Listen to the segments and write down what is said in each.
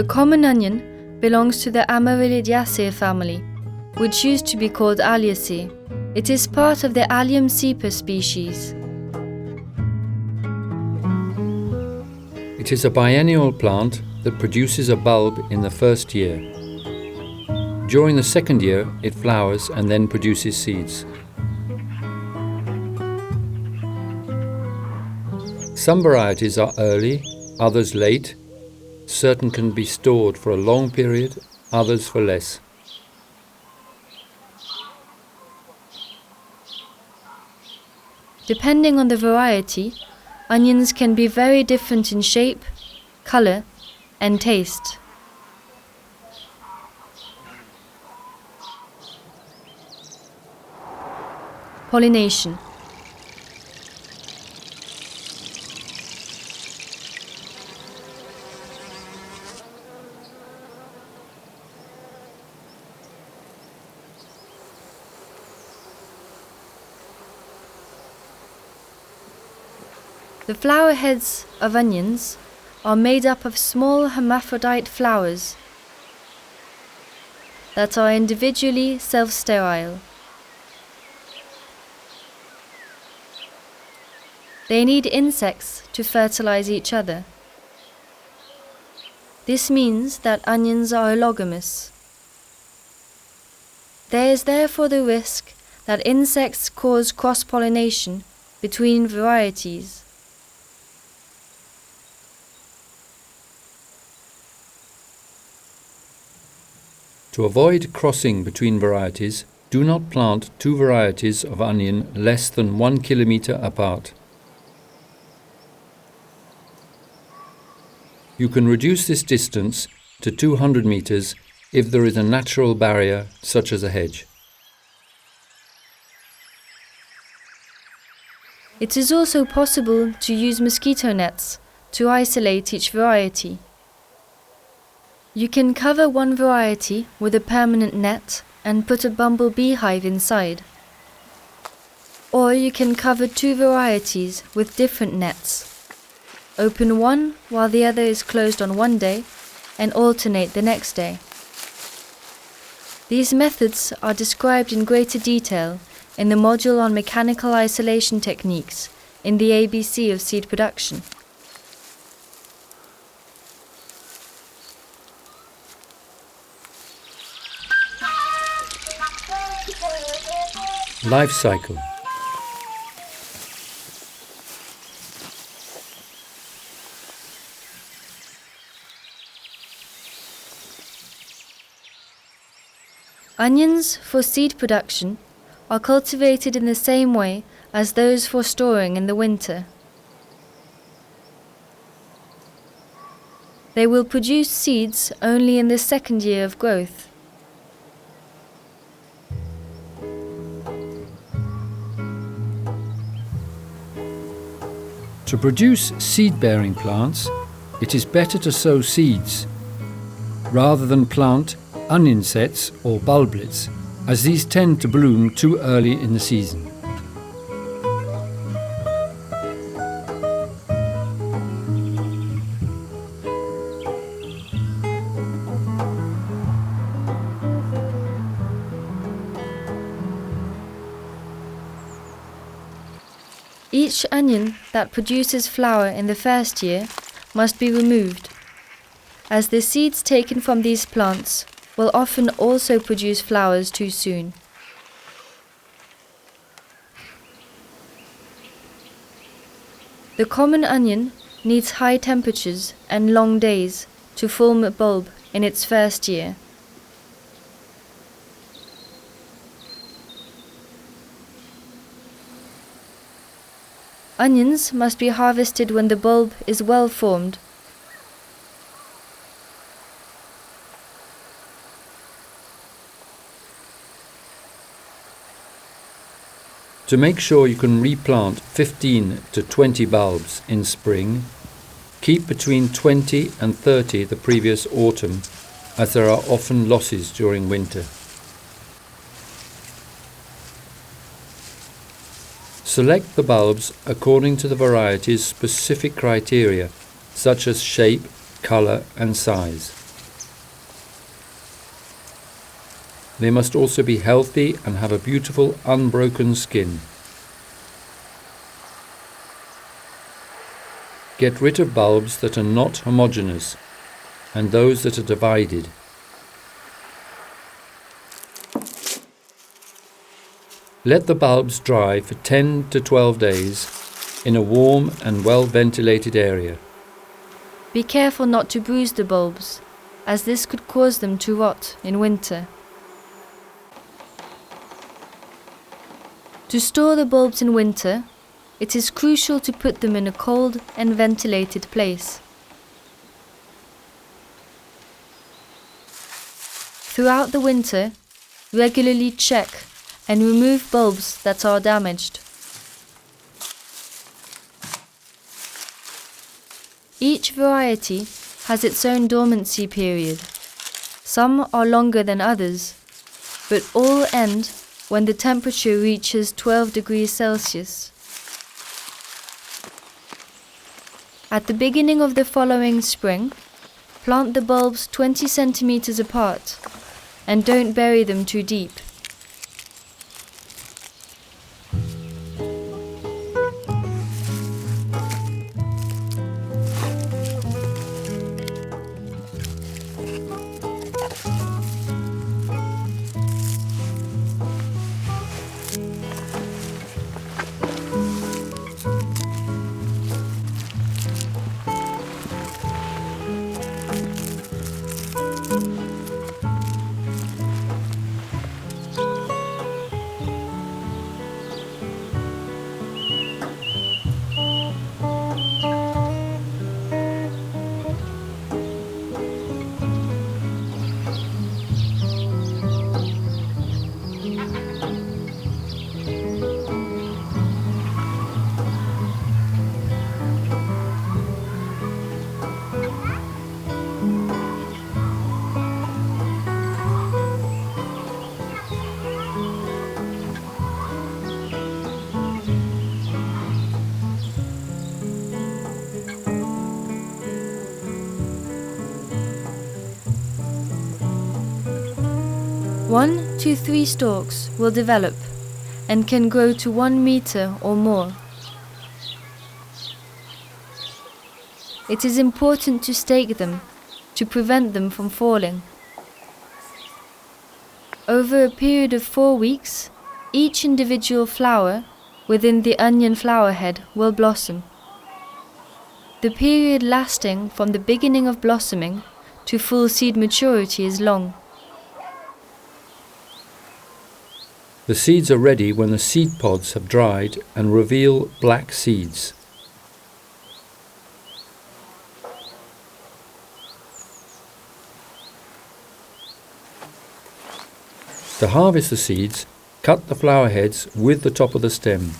The common onion belongs to the Amaryllidaceae family, which used to be called Alliaceae. It is part of the Allium cepa species. It is a biennial plant that produces a bulb in the first year. During the second year, it flowers and then produces seeds. Some varieties are early, others late. Certain can be stored for a long period, others for less. Depending on the variety, onions can be very different in shape, color, and taste. Pollination. The flower heads of onions are made up of small hermaphrodite flowers that are individually self-sterile. They need insects to fertilize each other. This means that onions are allogamous. There is therefore the risk that insects cause cross-pollination between varieties. To avoid crossing between varieties, do not plant two varieties of onion less than 1 kilometer apart. You can reduce this distance to 200 meters if there is a natural barrier such as a hedge. It is also possible to use mosquito nets to isolate each variety. You can cover one variety with a permanent net and put a bumblebee hive inside. Or you can cover two varieties with different nets. Open one while the other is closed on one day and alternate the next day. These methods are described in greater detail in the module on mechanical isolation techniques in the ABC of seed production. Life cycle. Onions for seed production are cultivated in the same way as those for storing in the winter. They will produce seeds only in the second year of growth. To produce seed-bearing plants, it is better to sow seeds rather than plant onion sets or bulblets, as these tend to bloom too early in the season. Each onion that produces flower in the first year must be removed, as the seeds taken from these plants will often also produce flowers too soon. The common onion needs high temperatures and long days to form a bulb in its first year. Onions must be harvested when the bulb is well formed. To make sure you can replant 15 to 20 bulbs in spring, keep between 20 and 30 the previous autumn, as there are often losses during winter. Select the bulbs according to the variety's specific criteria, such as shape, color and size. They must also be healthy and have a beautiful, unbroken skin. Get rid of bulbs that are not homogeneous and those that are divided. Let the bulbs dry for 10 to 12 days in a warm and well-ventilated area. Be careful not to bruise the bulbs, as this could cause them to rot in winter. To store the bulbs in winter, it is crucial to put them in a cold and ventilated place. Throughout the winter, regularly check and remove bulbs that are damaged. Each variety has its own dormancy period. Some are longer than others, but all end when the temperature reaches 12 degrees Celsius. At the beginning of the following spring, plant the bulbs 20 centimeters apart and don't bury them too deep. One to 3 stalks will develop and can grow to 1 meter or more. It is important to stake them to prevent them from falling. Over a period of 4 weeks, each individual flower within the onion flower head will blossom. The period lasting from the beginning of blossoming to full seed maturity is long. The seeds are ready when the seed pods have dried and reveal black seeds. To harvest the seeds, cut the flower heads with the top of the stem.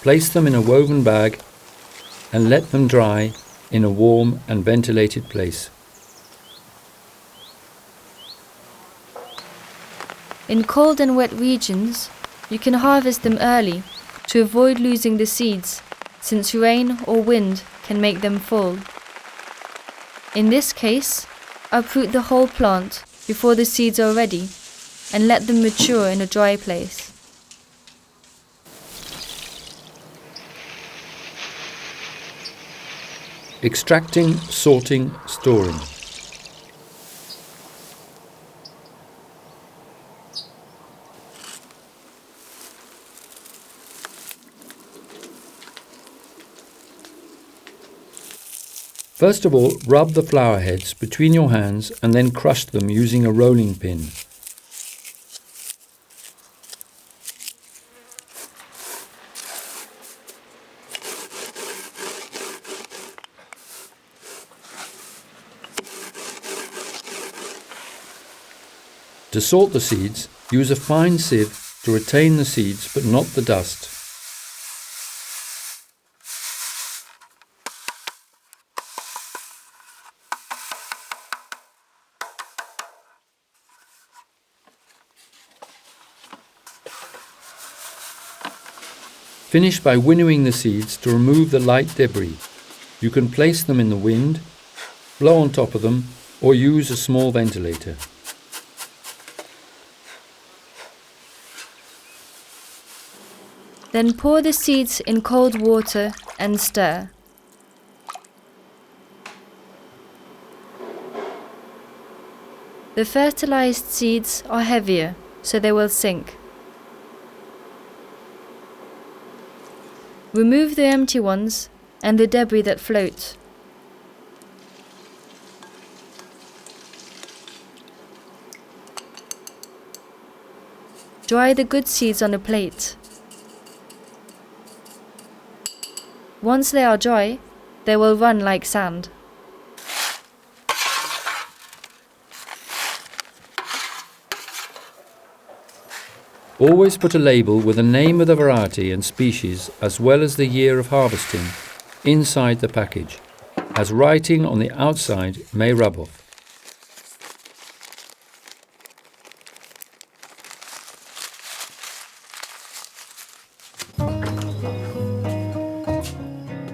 Place them in a woven bag and let them dry in a warm and ventilated place. In cold and wet regions, you can harvest them early to avoid losing the seeds, since rain or wind can make them fall. In this case, uproot the whole plant before the seeds are ready and let them mature in a dry place. Extracting, sorting, storing. First of all, rub the flower heads between your hands and then crush them using a rolling pin. To sort the seeds, use a fine sieve to retain the seeds but not the dust. Finish by winnowing the seeds to remove the light debris. You can place them in the wind, blow on top of them, or use a small ventilator. Then pour the seeds in cold water and stir. The fertilized seeds are heavier, so they will sink. Remove the empty ones and the debris that float. Dry the good seeds on a plate. Once they are dry, they will run like sand. Always put a label with the name of the variety and species as well as the year of harvesting inside the package, as writing on the outside may rub off.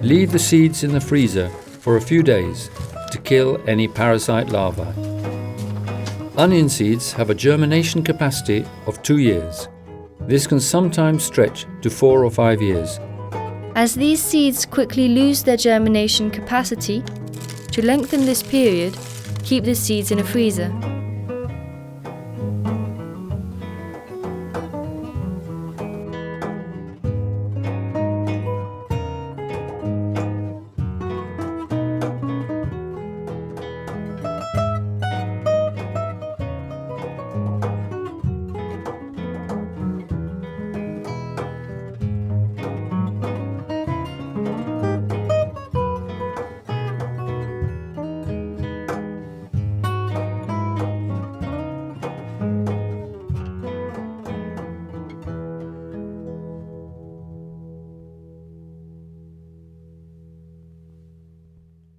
Leave the seeds in the freezer for a few days to kill any parasite larvae. Onion seeds have a germination capacity of 2 years. This can sometimes stretch to 4 or 5 years. As these seeds quickly lose their germination capacity, to lengthen this period, keep the seeds in a freezer.